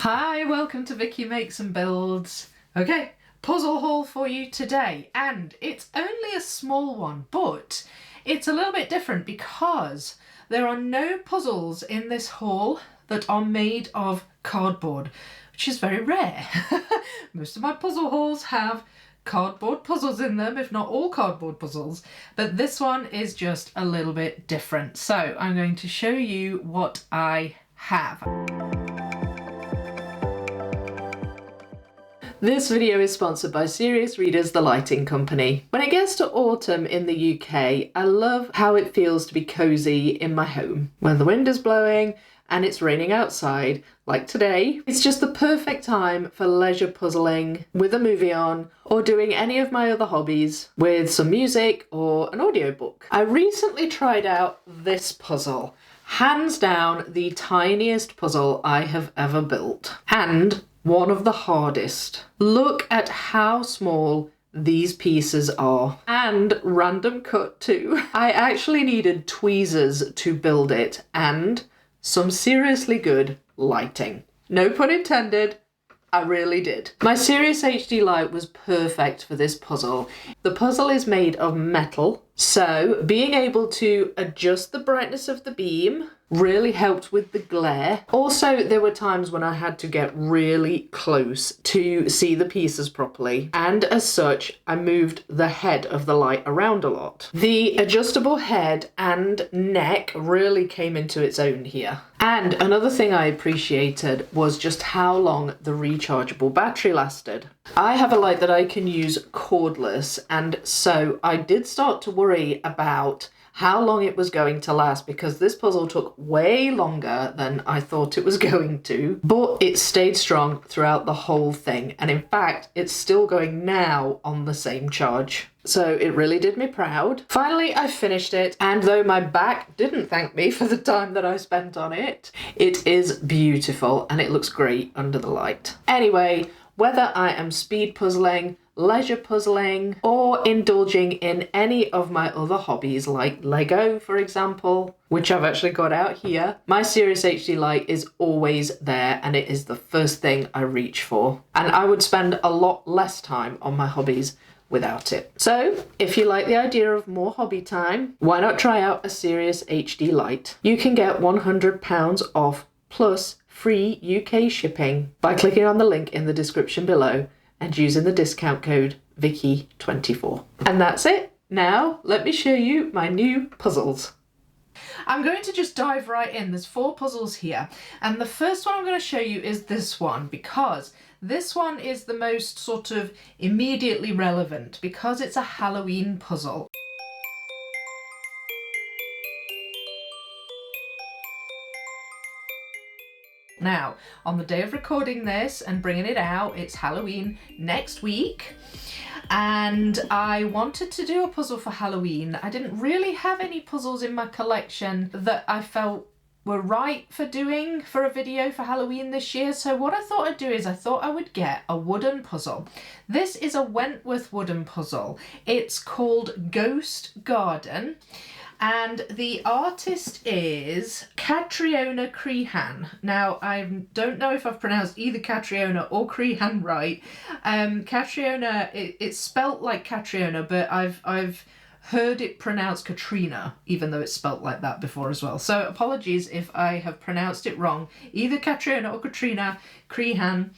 Hi, welcome to Vicky Makes and Builds. Okay, puzzle haul for you today, and it's only a small one, but it's a little bit different because there are no puzzles in this haul that are made of cardboard, which is very rare. Most of my puzzle hauls have cardboard puzzles in them, if not all cardboard puzzles, but this one is just a little bit different. So I'm going to show you what I have. This video is sponsored by Serious Readers, the lighting company. When it gets to autumn in the UK, I love how it feels to be cosy in my home. When the wind is blowing and it's raining outside, like today, it's just the perfect time for leisure puzzling with a movie on or doing any of my other hobbies with some music or an audiobook. I recently tried out this puzzle. Hands down the tiniest puzzle I have ever built, and one of the hardest. Look at how small these pieces are, and random cut too. I actually needed tweezers to build it and some seriously good lighting. No pun intended, I really did. My Serious HD light was perfect for this puzzle. The puzzle is made of metal, so being able to adjust the brightness of the beam really helped with the glare. Also, there were times when I had to get really close to see the pieces properly, and as such, I moved the head of the light around a lot. The adjustable head and neck really came into its own here. And another thing I appreciated was just how long the rechargeable battery lasted. I have a light that I can use cordless, and so I did start to worry about how long it was going to last, because this puzzle took way longer than I thought it was going to, but it stayed strong throughout the whole thing. And in fact, it's still going now on the same charge. So it really did me proud. Finally, I finished it, and though my back didn't thank me for the time that I spent on it, it is beautiful and it looks great under the light. Anyway, whether I am speed puzzling, leisure puzzling, or indulging in any of my other hobbies like Lego, for example, which I've actually got out here, my Serious HD light is always there, and it is the first thing I reach for. And I would spend a lot less time on my hobbies without it. So if you like the idea of more hobby time, why not try out a Serious HD light? You can get £100 off plus free UK shipping by clicking on the link in the description below and using the discount code Vicky24. And that's it. Now let me show you my new puzzles. I'm going to just dive right in. There's 4 puzzles here, and the first one I'm going to show you is this one, because this one is the most sort of immediately relevant because it's a Halloween puzzle. Now, on the day of recording this and bringing it out, it's Halloween next week, and I wanted to do a puzzle for Halloween. I didn't really have any puzzles in my collection that I felt were right for doing for a video for Halloween this year, so what I thought I'd do is I thought I would get a wooden puzzle. This is a Wentworth wooden puzzle. It's called Ghost Garden, and the artist is Catriona Crehan. Now, I don't know if I've pronounced either Catriona or Crehan right. Catriona, it's spelt like Catriona, but I've heard it pronounced Katrina, even though it's spelt like that before as well. So apologies if I have pronounced it wrong. Either Catriona or Katrina Crehan.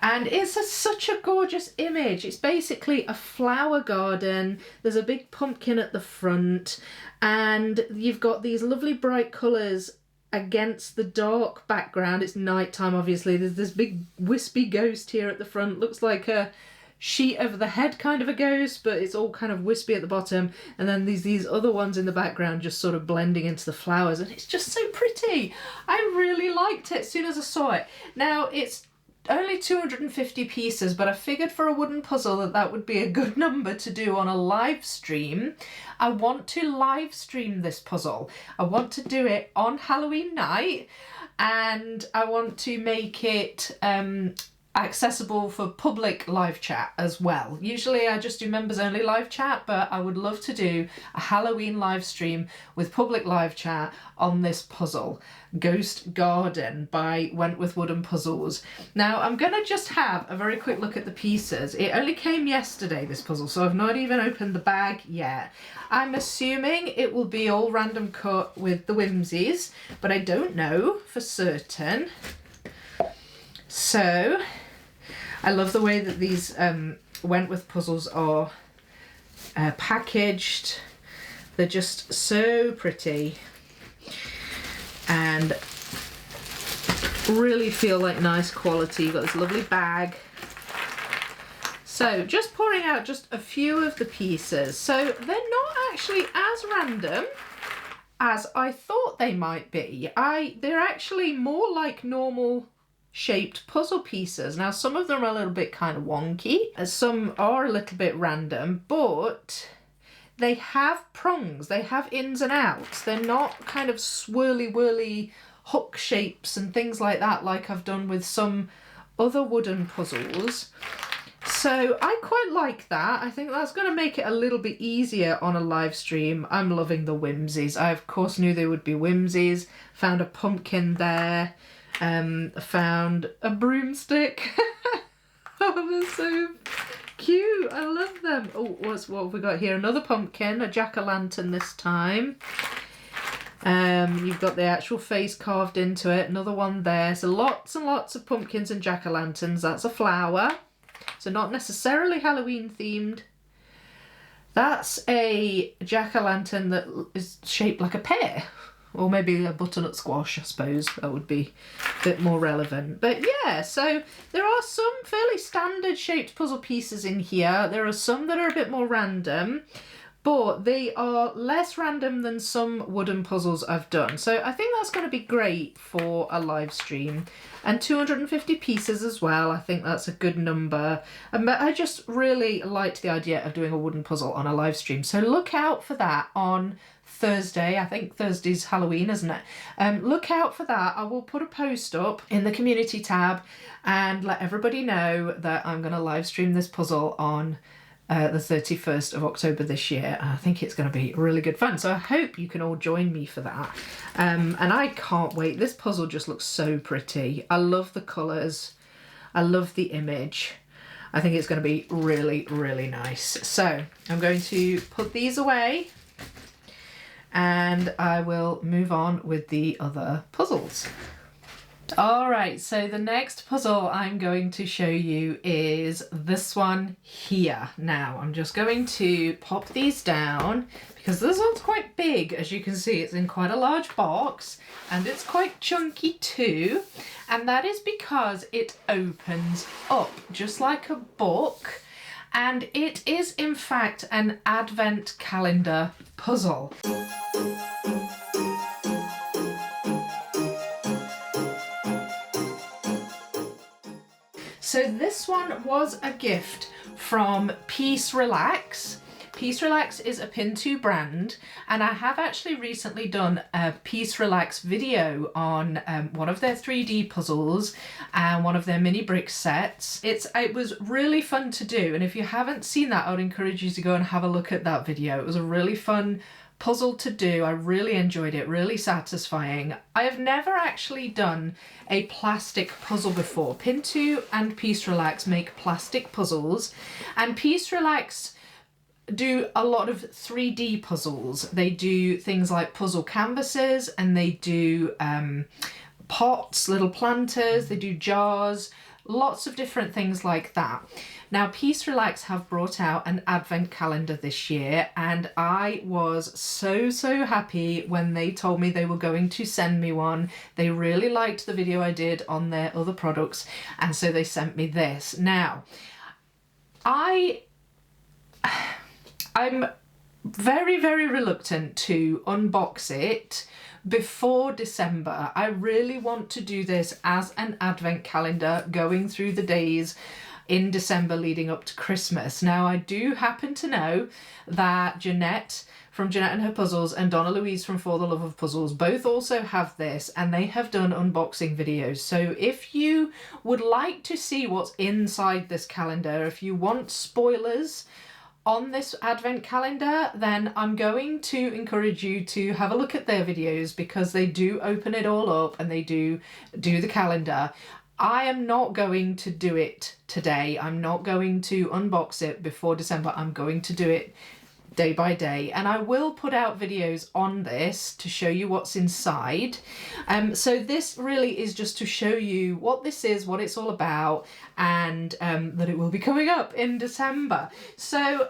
And it's such a gorgeous image. It's basically a flower garden. There's a big pumpkin at the front, and you've got these lovely bright colours against the dark background. It's nighttime, obviously. There's this big wispy ghost here at the front. Looks like a sheet over the head kind of a ghost, but it's all kind of wispy at the bottom, and then these other ones in the background just sort of blending into the flowers, and it's just so pretty. I really liked it as soon as I saw it. Now, it's only 250 pieces, but I figured for a wooden puzzle that would be a good number to do on a live stream. I want to live stream this puzzle. I want to do it on Halloween night, and I want to make it accessible for public live chat as well. Usually I just do members only live chat, but I would love to do a Halloween live stream with public live chat on this puzzle, Ghost Garden by Wentworth Wooden Puzzles. Now I'm gonna just have a very quick look at the pieces. It only came yesterday, this puzzle, so I've not even opened the bag yet. I'm assuming it will be all random cut with the whimsies, but I don't know for certain. So I love the way that these Wentworth puzzles are packaged. They're just so pretty and really feel like nice quality. You've got this lovely bag. So just pouring out just a few of the pieces. So they're not actually as random as I thought they might be. They're actually more like normal shaped puzzle pieces. Now some of them are a little bit kind of wonky, as some are a little bit random, but they have prongs, they have ins and outs. They're not kind of swirly whirly hook shapes and things like that like I've done with some other wooden puzzles. So I quite like that. I think that's going to make it a little bit easier on a live stream. I'm loving the whimsies. I of course knew there would be whimsies. Found a pumpkin there. Found a broomstick. Oh, they're so cute. I love them. Oh, what have we got here? Another pumpkin, a jack-o'-lantern this time. You've got the actual face carved into it. Another one there. So lots and lots of pumpkins and jack-o'-lanterns. That's a flower. So not necessarily Halloween themed. That's a jack-o'-lantern that is shaped like a pear. Or maybe a butternut squash, I suppose. That would be a bit more relevant. But yeah, so there are some fairly standard shaped puzzle pieces in here. There are some that are a bit more random, but they are less random than some wooden puzzles I've done. So I think that's going to be great for a live stream. And 250 pieces as well. I think that's a good number. But I just really liked the idea of doing a wooden puzzle on a live stream. So look out for that on Thursday. I think Thursday's Halloween, isn't it? Look out for that. I will put a post up in the community tab and let everybody know that I'm going to live stream this puzzle on the 31st of October this year. I think it's going to be really good fun. So I hope you can all join me for that. And I can't wait. This puzzle just looks so pretty. I love the colours. I love the image. I think it's going to be really, really nice. So I'm going to put these away and I will move on with the other puzzles. Alright, so the next puzzle I'm going to show you is this one here. Now, I'm just going to pop these down because this one's quite big. As you can see, it's in quite a large box and it's quite chunky too. And that is because it opens up just like a book. And it is, in fact, an advent calendar puzzle. So this one was a gift from Peace Relax. Peace Relax is a Pin2 brand, and I have actually recently done a Peace Relax video on one of their 3D puzzles and one of their mini brick sets. It was really fun to do, and if you haven't seen that, I would encourage you to go and have a look at that video. It was a really fun puzzle to do. I really enjoyed it, really satisfying. I have never actually done a plastic puzzle before. Pin2 and Peace Relax make plastic puzzles, and Peace Relax do a lot of 3D puzzles. They do things like puzzle canvases, and they do pots, little planters, they do jars, lots of different things like that. Now, Peace Relax have brought out an advent calendar this year, and I was so happy when they told me they were going to send me one. They really liked the video I did on their other products, and so they sent me this. Now, I'm very reluctant to unbox it before December. I really want to do this as an advent calendar going through the days in December leading up to Christmas. Now, I do happen to know that Jeanette from Jeanette and Her Puzzles and Donna Louise from For the Love of Puzzles both also have this, and they have done unboxing videos. So if you would like to see what's inside this calendar, if you want spoilers on this advent calendar, then I'm going to encourage you to have a look at their videos, because they do open it all up and they do the calendar. I am not going to do it today. I'm not going to unbox it before December. I'm going to do it day by day, and I will put out videos on this to show you what's inside. So this really is just to show you what this is, what it's all about, and that it will be coming up in December. So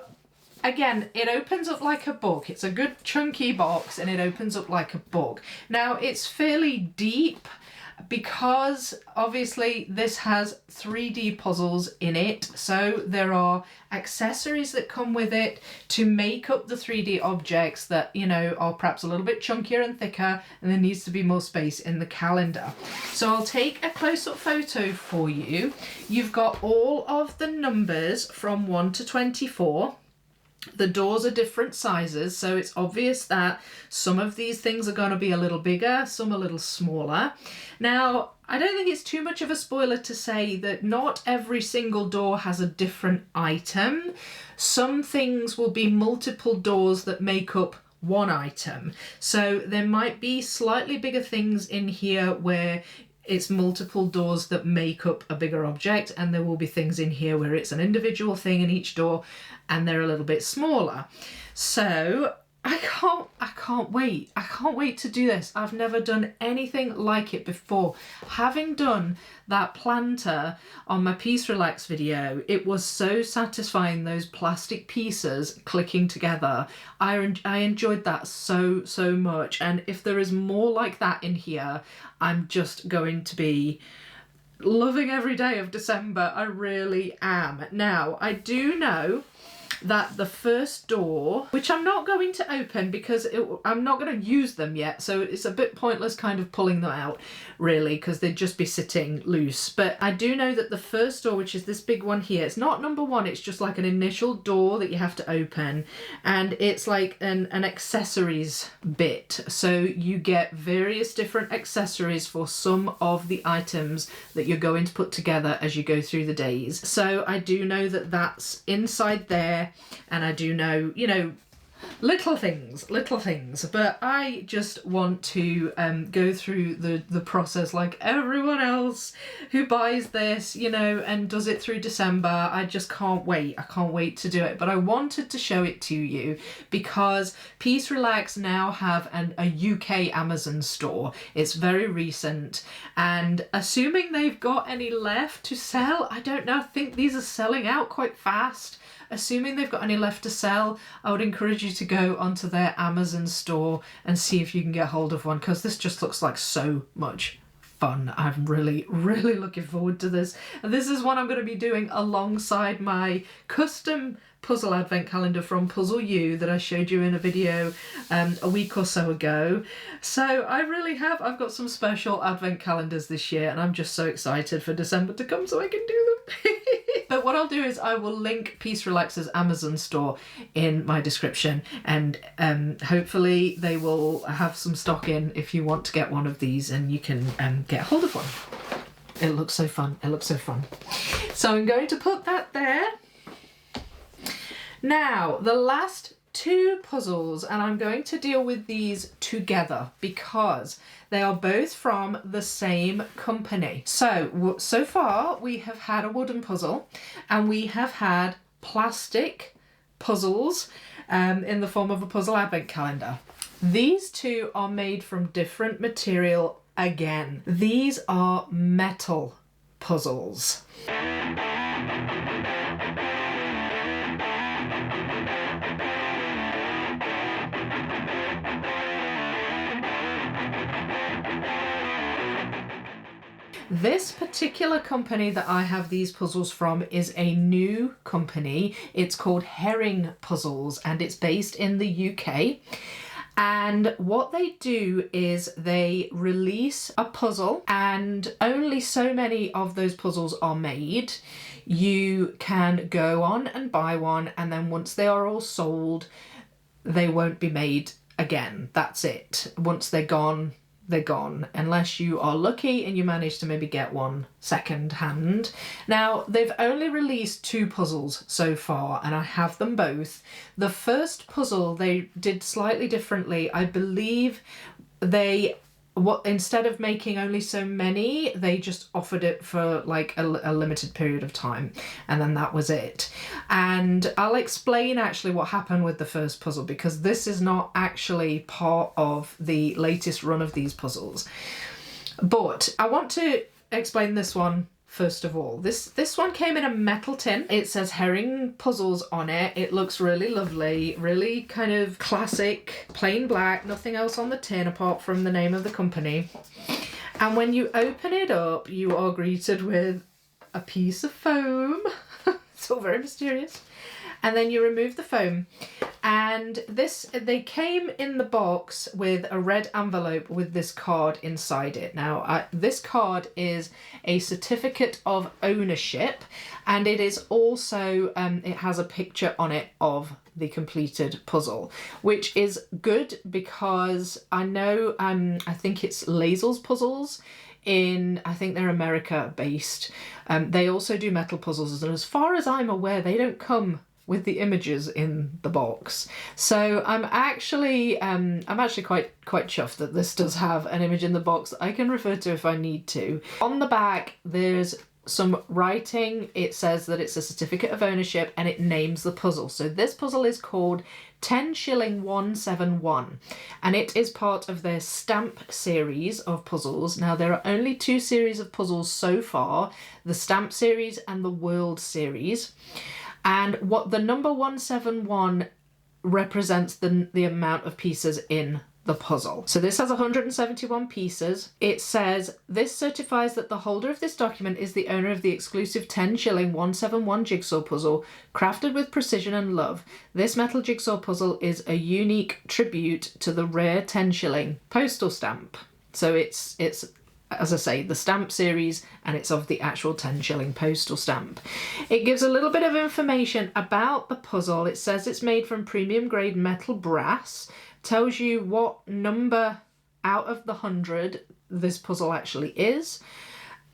again, it opens up like a book. It's a good chunky box and it opens up like a book. Now it's fairly deep, because obviously this has 3D puzzles in it, so there are accessories that come with it to make up the 3D objects that, you know, are perhaps a little bit chunkier and thicker, and there needs to be more space in the calendar. So I'll take a close-up photo for you. You've got all of the numbers from 1 to 24. The doors are different sizes, so it's obvious that some of these things are going to be a little bigger, some a little smaller. Now, I don't think it's too much of a spoiler to say that not every single door has a different item. Some things will be multiple doors that make up one item. So there might be slightly bigger things in here where it's multiple doors that make up a bigger object, and there will be things in here where it's an individual thing in each door and they're a little bit smaller. So I can't wait. I can't wait to do this. I've never done anything like it before. Having done that planter on my Piece Relax video, it was so satisfying, those plastic pieces clicking together. I enjoyed that so much, and if there is more like that in here, I'm just going to be loving every day of December. I really am. Now, I do know that the first door, which I'm not going to open because I'm not going to use them yet, so it's a bit pointless kind of pulling them out really, because they'd just be sitting loose. But I do know that the first door, which is this big one here, it's not number 1, it's just like an initial door that you have to open, and it's like an accessories bit. So you get various different accessories for some of the items that you're going to put together as you go through the days. So I do know that that's inside there, and I do know, you know, little things, but I just want to go through the process like everyone else who buys this, you know, and does it through December. I just can't wait. I can't wait to do it. But I wanted to show it to you because Piece Relax now have a UK Amazon store. It's very recent, and assuming they've got any left to sell, I don't know, I think these are selling out quite fast. Assuming they've got any left to sell, I would encourage you to go onto their Amazon store and see if you can get hold of one, because this just looks like so much fun. I'm really looking forward to this. And this is one I'm going to be doing alongside my custom puzzle advent calendar from Puzzle You that I showed you in a video a week or so ago. So I've got some special advent calendars this year, and I'm just so excited for December to come so I can do them. But what I'll do is I will link Piece Relax's Amazon store in my description, and hopefully they will have some stock in if you want to get one of these, and you can get hold of one. It looks so fun. It looks so fun. So I'm going to put that there. Now, the last 2 puzzles, and I'm going to deal with these together because they are both from the same company. So far we have had a wooden puzzle, and we have had plastic puzzles in the form of a puzzle advent calendar. These 2 are made from different material again. These are metal puzzles. This particular company that I have these puzzles from is a new company. It's called Herring Puzzles, and it's based in the UK. And what they do is they release a puzzle, and only so many of those puzzles are made. You can go on and buy one, and then once they are all sold, they won't be made again. That's it. Once they're gone, they're gone, unless you are lucky and you manage to maybe get one second hand. Now, they've only released 2 puzzles so far, and I have them both. The first puzzle they did slightly differently. I believe instead of making only so many, they just offered it for like a limited period of time, and then that was it. And I'll explain actually what happened with the first puzzle, because this is not actually part of the latest run of these puzzles. But I want to explain this one first of all. This one came in a metal tin. It says herring puzzles on it. It looks really lovely, really kind of classic, plain black, nothing else on the tin apart from the name of the company. And when you open it up, you are greeted with a piece of foam. It's all very mysterious. And then you remove the foam. And they came in the box with a red envelope with this card inside it. Now, this card is a certificate of ownership, and it is also, it has a picture on it of the completed puzzle, which is good because I know, I think it's Lazel's Puzzles. I think they're America based. They also do metal puzzles, and as far as I'm aware, they don't come with the images in the box. So I'm actually quite chuffed that this does have an image in the box that I can refer to if I need to. On the back, there's some writing. It says that it's a certificate of ownership, and it names the puzzle. So this puzzle is called 10 Shilling 171, and it is part of their stamp series of puzzles. Now, there are only 2 series of puzzles so far, the stamp series and the world series. And what the number 171 represents the amount of pieces in the puzzle. So this has 171 pieces. It says, this certifies that the holder of this document is the owner of the exclusive 10 Shilling 171 jigsaw puzzle, crafted with precision and love. This metal jigsaw puzzle is a unique tribute to the rare 10 Shilling postal stamp. So it's as I say, the stamp series, and it's of the actual 10 Shilling postal stamp. It gives a little bit of information about the puzzle. It says it's made from premium grade metal brass, tells you what number out of the 100 this puzzle actually is.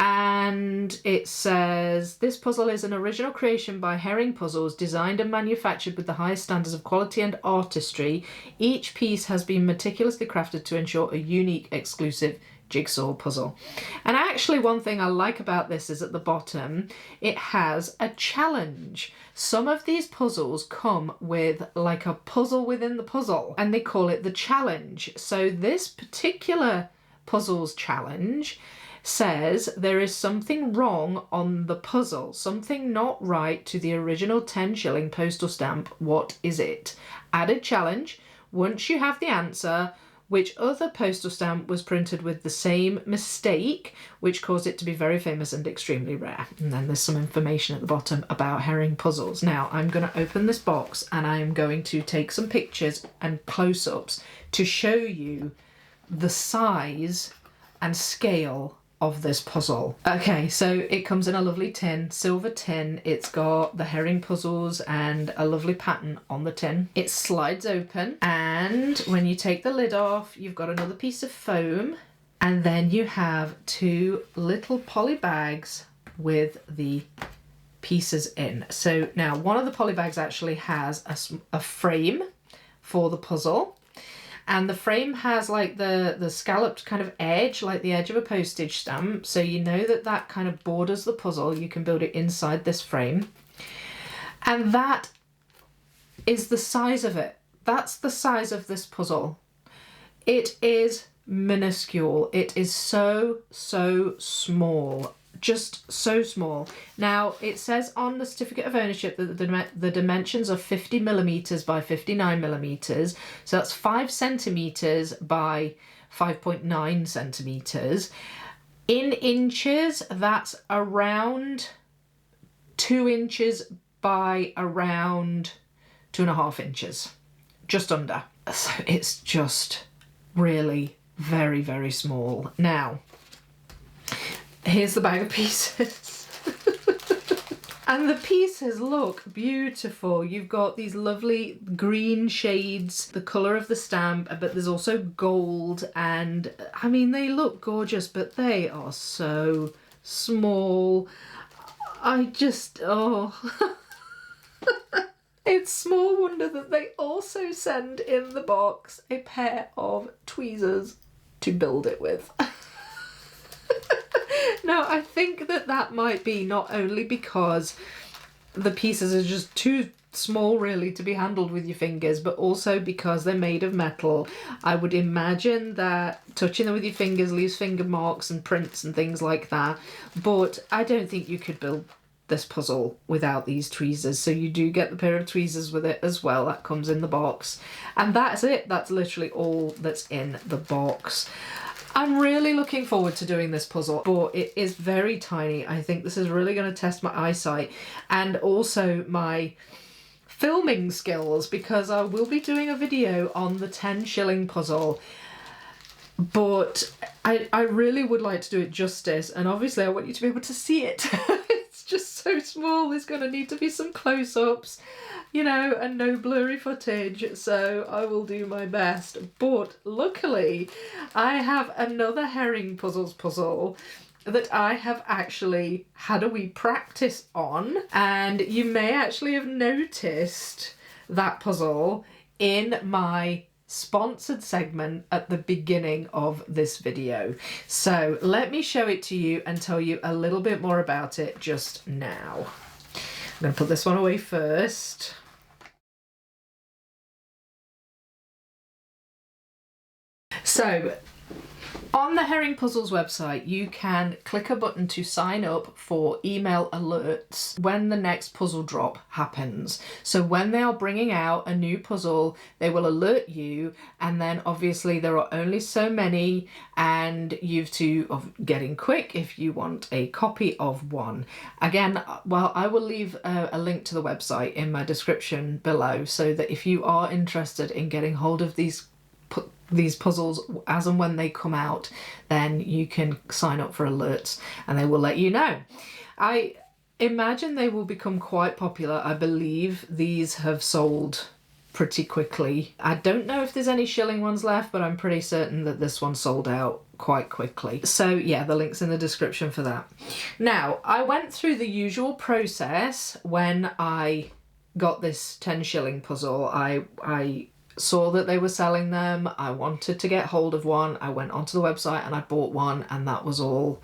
And it says, this puzzle is an original creation by Herring Puzzles, designed and manufactured with the highest standards of quality and artistry. Each piece has been meticulously crafted to ensure a unique, exclusive jigsaw puzzle. And actually, one thing I like about this is at the bottom, it has a challenge. Some of these puzzles come with like a puzzle within the puzzle, and they call it the challenge. So this particular puzzle's challenge says there is something wrong on the puzzle, something not right to the original 10 Shilling postal stamp. What is it? Added challenge. Once you have the answer, which other postal stamp was printed with the same mistake, which caused it to be very famous and extremely rare? And then there's some information at the bottom about Herring Puzzles. Now, I'm going to open this box and I'm going to take some pictures and close-ups to show you the size and scale of this puzzle. Okay, so it comes in a lovely tin, silver tin. It's got the Herring Puzzles and a lovely pattern on the tin. It slides open, and when you take the lid off, you've got another piece of foam, and then you have 2 little poly bags with the pieces in. So now one of the poly bags actually has a frame for the puzzle. And the frame has like the scalloped kind of edge, like the edge of a postage stamp. So you know that kind of borders the puzzle. You can build it inside this frame. And that is the size of it. That's the size of this puzzle. It is minuscule. It is so small. Just so small. Now, it says on the certificate of ownership that the dimensions are 50 millimeters by 59 millimeters. So that's 5 centimeters by 5.9 centimeters. In inches, that's around 2 inches by around 2.5 inches. Just under. So it's just really very small. Now, here's the bag of pieces. And the pieces look beautiful. You've got these lovely green shades, the colour of the stamp, but there's also gold, and I mean, they look gorgeous, but they are so small. I just, oh. It's small wonder that they also send in the box a pair of tweezers to build it with. Now, I think that might be not only because the pieces are just too small really to be handled with your fingers, but also because they're made of metal. I would imagine that touching them with your fingers leaves finger marks and prints and things like that, but I don't think you could build this puzzle without these tweezers. So you do get the pair of tweezers with it as well. That comes in the box, and that's it. That's literally all that's in the box. I'm really looking forward to doing this puzzle, but it is very tiny. I think this is really going to test my eyesight and also my filming skills, because I will be doing a video on the 10 shilling puzzle, but I really would like to do it justice, and obviously I want you to be able to see it. It's just so small. There's going to need to be some close-ups, you know, and no blurry footage, so I will do my best. But luckily I have another herring puzzles puzzle that I have actually had a wee practice on, and you may actually have noticed that puzzle in my sponsored segment at the beginning of this video. So let me show it to you and tell you a little bit more about it just now. I'm going to put this one away first. So on the Herring Puzzles website, you can click a button to sign up for email alerts when the next puzzle drop happens. So when they are bringing out a new puzzle, they will alert you, and then obviously there are only so many, and you've to get in quick if you want a copy of one. Again, well, I will leave a link to the website in my description below, so that if you are interested in getting hold of these puzzles as and when they come out, then you can sign up for alerts and they will let you know. I imagine they will become quite popular. I believe these have sold pretty quickly. I don't know if there's any shilling ones left, but I'm pretty certain that this one sold out quite quickly. So yeah, the link's in the description for that. Now, I went through the usual process when I got this 10 shilling puzzle. I saw that they were selling them. I wanted to get hold of one. I went onto the website and I bought one, and that was all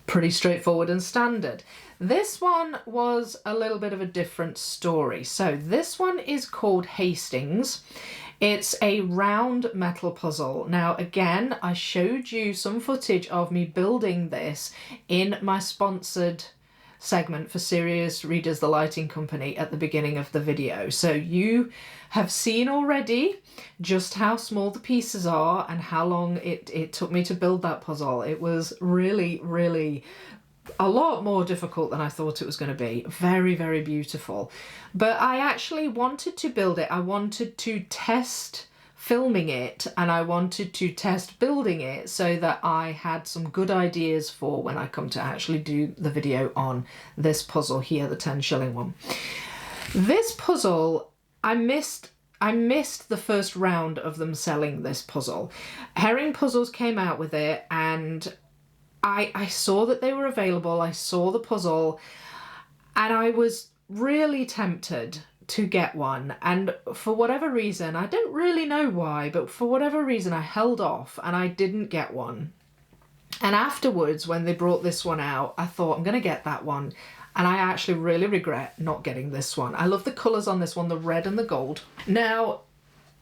pretty straightforward and standard. This one was a little bit of a different story. So this one is called Hastings. It's a round metal puzzle. Now again, I showed you some footage of me building this in my sponsored segment for Serious Readers, the lighting company, at the beginning of the video. So you have seen already just how small the pieces are and how long it took me to build that puzzle. It was really, really a lot more difficult than I thought it was going to be. Very, very beautiful. But I actually wanted to build it. I wanted to test filming it, and I wanted to test building it so that I had some good ideas for when I come to actually do the video on this puzzle here, the 10 shilling one. This puzzle, I missed the first round of them selling this puzzle. Herring Puzzles came out with it, and I saw that they were available. I saw the puzzle and I was really tempted to get one, and for whatever reason, I don't really know why, but for whatever reason I held off and I didn't get one. And afterwards, when they brought this one out, I thought, I'm gonna get that one, and I actually really regret not getting this one. I love the colours on this one, the red and the gold. Now,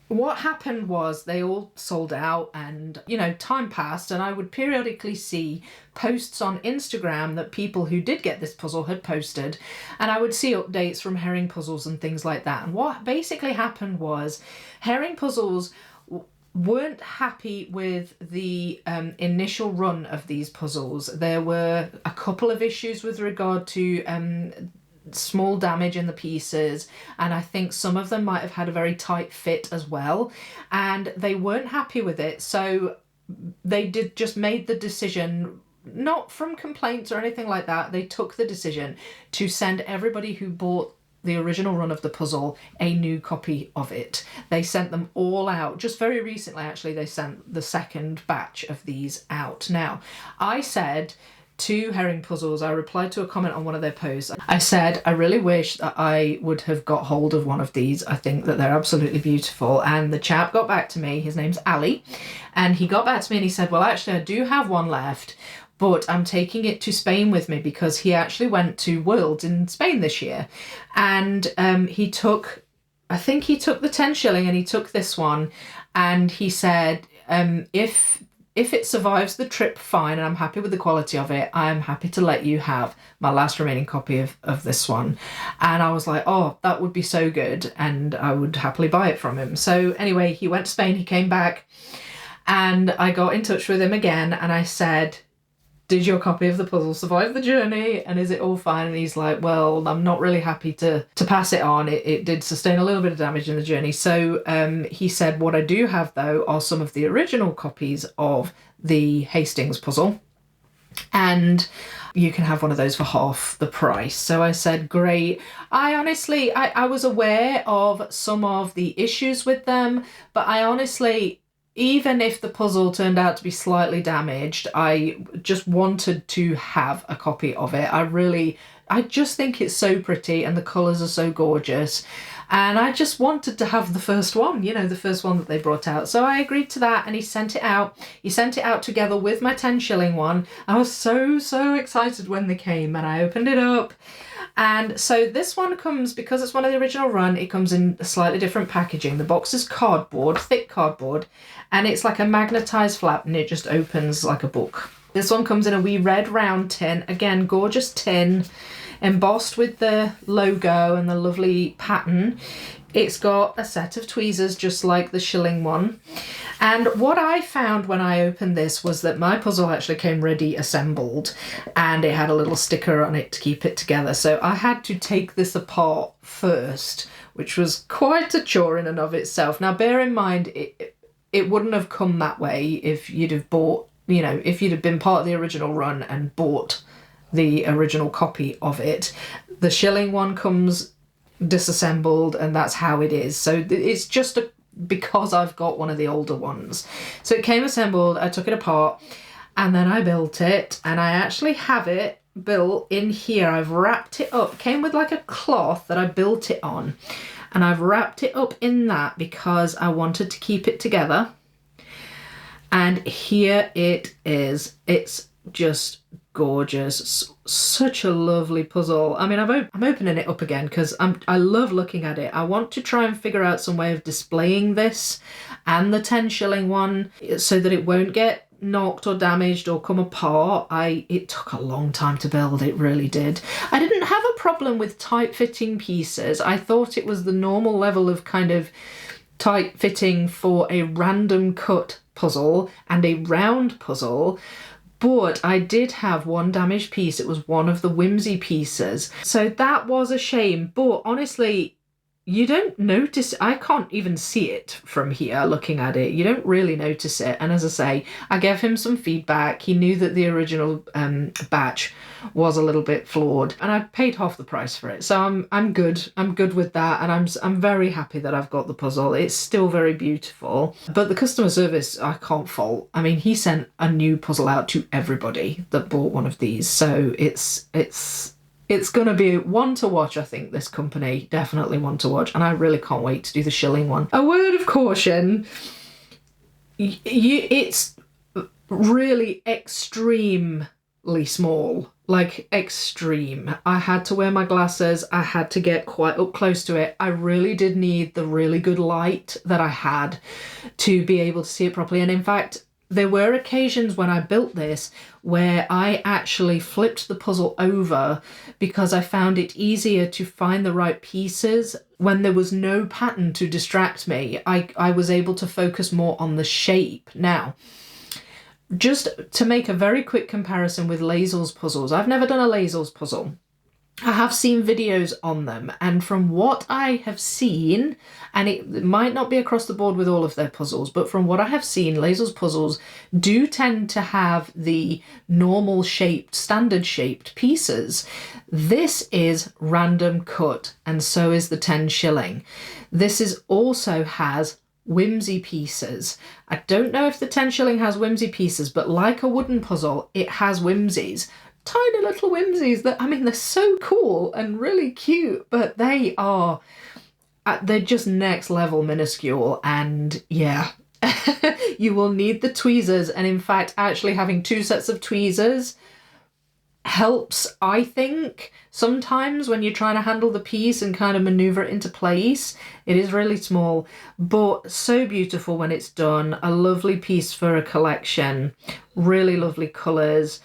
what happened was they all sold out, and you know, time passed, and I would periodically see posts on Instagram that people who did get this puzzle had posted, and I would see updates from Herring Puzzles and things like that. And what basically happened was Herring Puzzles weren't happy with the initial run of these puzzles. There were a couple of issues with regard to small damage in the pieces, and I think some of them might have had a very tight fit as well, and they weren't happy with it, so they just made the decision not from complaints or anything like that. They took the decision to send everybody who bought the original run of the puzzle a new copy of it. They sent them all out. Just very recently, actually, they sent the second batch of these out. Now, I said to Herring Puzzles, I replied to a comment on one of their posts. I said, I really wish that I would have got hold of one of these. I think that they're absolutely beautiful. And the chap got back to me, his name's Ali, and he got back to me and he said, well, actually, I do have one left, but I'm taking it to Spain with me because he actually went to Worlds in Spain this year. And he took, I think he took the 10 shilling and he took this one. And he said, if it survives the trip, fine, and I'm happy with the quality of it, I am happy to let you have my last remaining copy of this one. And I was like, oh, that would be so good. And I would happily buy it from him. So anyway, he went to Spain, he came back, and I got in touch with him again. And I said, did your copy of the puzzle survive the journey? And is it all fine? And he's like, well, I'm not really happy to pass it on. It did sustain a little bit of damage in the journey. So he said, what I do have, though, are some of the original copies of the Hastings puzzle. And you can have one of those for half the price. So I said, great. I was aware of some of the issues with them, but I honestly, even if the puzzle turned out to be slightly damaged, I just wanted to have a copy of it. I just think it's so pretty and the colours are so gorgeous. And I just wanted to have the first one, the first one that they brought out. So I agreed to that and he sent it out. He sent it out together with my 10 shilling one. I was so excited when they came and I opened it up. And so this one comes, because it's one of the original run, it comes in a slightly different packaging. The box is cardboard, thick cardboard, and it's like a magnetised flap and it just opens like a book. This one comes in a wee red round tin. Again, gorgeous tin, embossed with the logo and the lovely pattern. It's got a set of tweezers just like the Shilling one. And what I found when I opened this was that my puzzle actually came ready assembled and it had a little sticker on it to keep it together. So I had to take this apart first, which was quite a chore in and of itself. Now, bear in mind, it wouldn't have come that way if you'd have bought, if you'd have been part of the original run and bought the original copy of it. The Shilling one comes disassembled and that's how it is. So it's just because I've got one of the older ones. So it came assembled, I took it apart and then I built it, and I actually have it built in here. I've wrapped it up. It came with like a cloth that I built it on, and I've wrapped it up in that because I wanted to keep it together. And here it is. It's just gorgeous. Such a lovely puzzle. I mean, I'm opening it up again because I love looking at it. I want to try and figure out some way of displaying this and the 10 shilling one so that it won't get knocked or damaged or come apart. It took a long time to build, it really did. I didn't have a problem with tight fitting pieces. I thought it was the normal level of kind of tight fitting for a random cut puzzle and a round puzzle. But I did have one damaged piece. It was one of the whimsy pieces. So that was a shame. But honestly, you don't notice, I can't even see it from here looking at it. You don't really notice it. And as I say, I gave him some feedback. He knew that the original batch was a little bit flawed and I paid half the price for it. So I'm good. I'm good with that. And I'm very happy that I've got the puzzle. It's still very beautiful. But the customer service, I can't fault. I mean, he sent a new puzzle out to everybody that bought one of these. So it's going to be one to watch, I think, this company. Definitely one to watch. And I really can't wait to do the Shilling one. A word of caution. It's really extremely small. Like, extreme. I had to wear my glasses. I had to get quite up close to it. I really did need the really good light that I had to be able to see it properly. And in fact, there were occasions when I built this where I actually flipped the puzzle over because I found it easier to find the right pieces when there was no pattern to distract me. I was able to focus more on the shape. Now, just to make a very quick comparison with Lazel's puzzles, I've never done a Lazel's puzzle. I have seen videos on them, and from what I have seen, and it might not be across the board with all of their puzzles, but from what I have seen, Lazel's puzzles do tend to have the normal shaped, standard shaped pieces. This is random cut, and so is the 10 shilling. This is also has whimsy pieces. I don't know if the 10 shilling has whimsy pieces, but like a wooden puzzle, it has whimsies. Tiny little whimsies that, I mean, they're so cool and really cute, but they're just next level minuscule, and yeah. You will need the tweezers, and in fact actually having 2 sets of tweezers helps, I think, sometimes when you're trying to handle the piece and kind of maneuver it into place. It is really small, but so beautiful when it's done. A lovely piece for a collection, really lovely colours.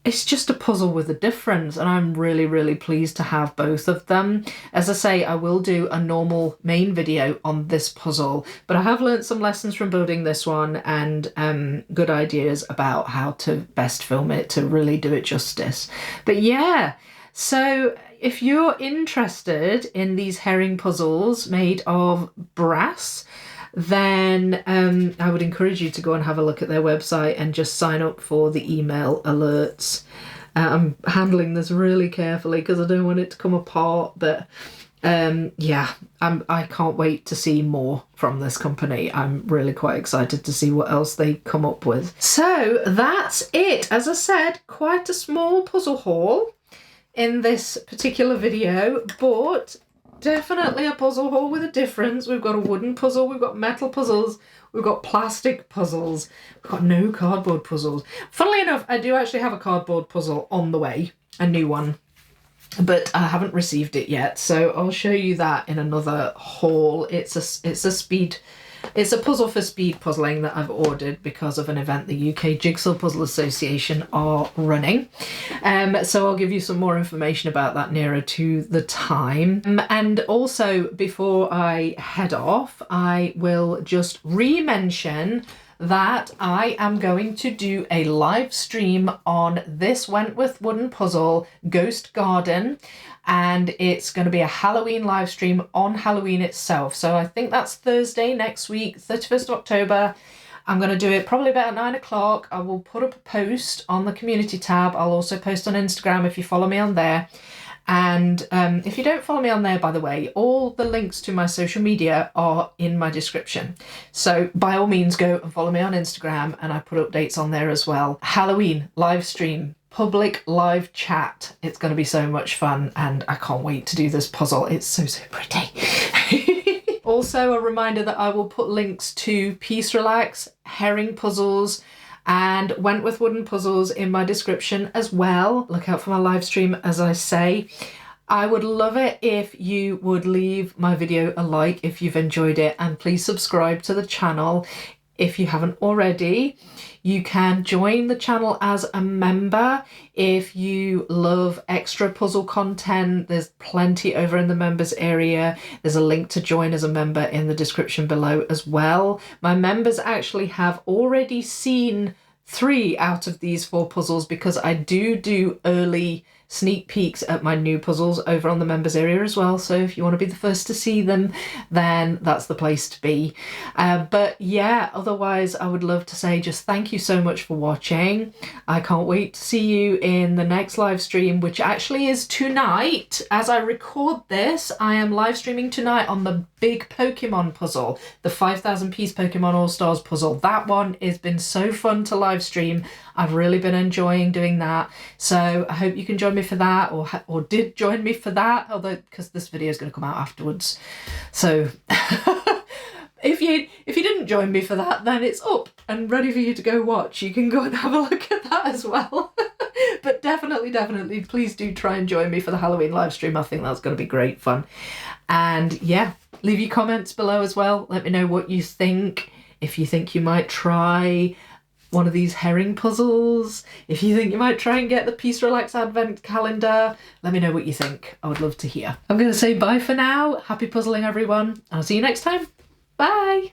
It's just a puzzle with a difference, and I'm really, really pleased to have both of them. As I say, I will do a normal main video on this puzzle, but I have learnt some lessons from building this one, and good ideas about how to best film it to really do it justice. But yeah, so if you're interested in these herring puzzles made of brass, then I would encourage you to go and have a look at their website and just sign up for the email alerts. I'm handling this really carefully because I don't want it to come apart, but yeah, I can't wait to see more from this company. I'm really quite excited to see what else they come up with. So that's it. As I said, quite a small puzzle haul in this particular video, but definitely a puzzle haul with a difference. We've got a wooden puzzle, we've got metal puzzles, we've got plastic puzzles, we've got no cardboard puzzles. Funnily enough, I do actually have a cardboard puzzle on the way, a new one, but I haven't received it yet, so I'll show you that in another haul. It's a puzzle for speed puzzling that I've ordered because of an event the UK Jigsaw Puzzle Association are running. So I'll give you some more information about that nearer to the time. And also, before I head off, I will just re-mention that I am going to do a live stream on this Wentworth wooden puzzle, Ghost Garden, and it's going to be a Halloween live stream on Halloween itself. So I think that's Thursday next week, 31st of October. I'm going to do it probably about 9 o'clock. I will put up a post on the community tab. I'll also post on Instagram if you follow me on there. And if you don't follow me on there, by the way, all the links to my social media are in my description. So by all means, go and follow me on Instagram, and I put updates on there as well. Halloween live stream, public live chat. It's going to be so much fun, and I can't wait to do this puzzle. It's so pretty. Also, a reminder that I will put links to Peace Relax, herring puzzles, and Wentworth wooden puzzles in my description as well. Look out for my live stream, as I say. I would love it if you would leave my video a like if you've enjoyed it, and please subscribe to the channel if you haven't already. You can join the channel as a member if you love extra puzzle content. There's plenty over in the members area. There's a link to join as a member in the description below as well. My members actually have already seen 3 out of these 4 puzzles because I do early sneak peeks at my new puzzles over on the members area as well. So if you want to be the first to see them, then that's the place to be. But yeah, otherwise I would love to say just thank you so much for watching. I can't wait to see you in the next live stream, which actually is tonight. As I record this, I am live streaming tonight on the big Pokemon puzzle, the 5,000 piece Pokemon All-Stars puzzle. That one has been so fun to live stream. I've really been enjoying doing that. So I hope you can join me for that, or did join me for that, although because this video is going to come out afterwards. So if you didn't join me for that, then it's up and ready for you to go watch. You can go and have a look at that as well. But definitely, please do try and join me for the Halloween live stream. I think that's going to be great fun. And yeah, leave your comments below as well. Let me know what you think. If you think you might try one of these herring puzzles, if you think you might try and get the Peace Relax Advent calendar, let me know what you think. I would love to hear. I'm going to say bye for now. Happy puzzling, everyone. I'll see you next time. Bye.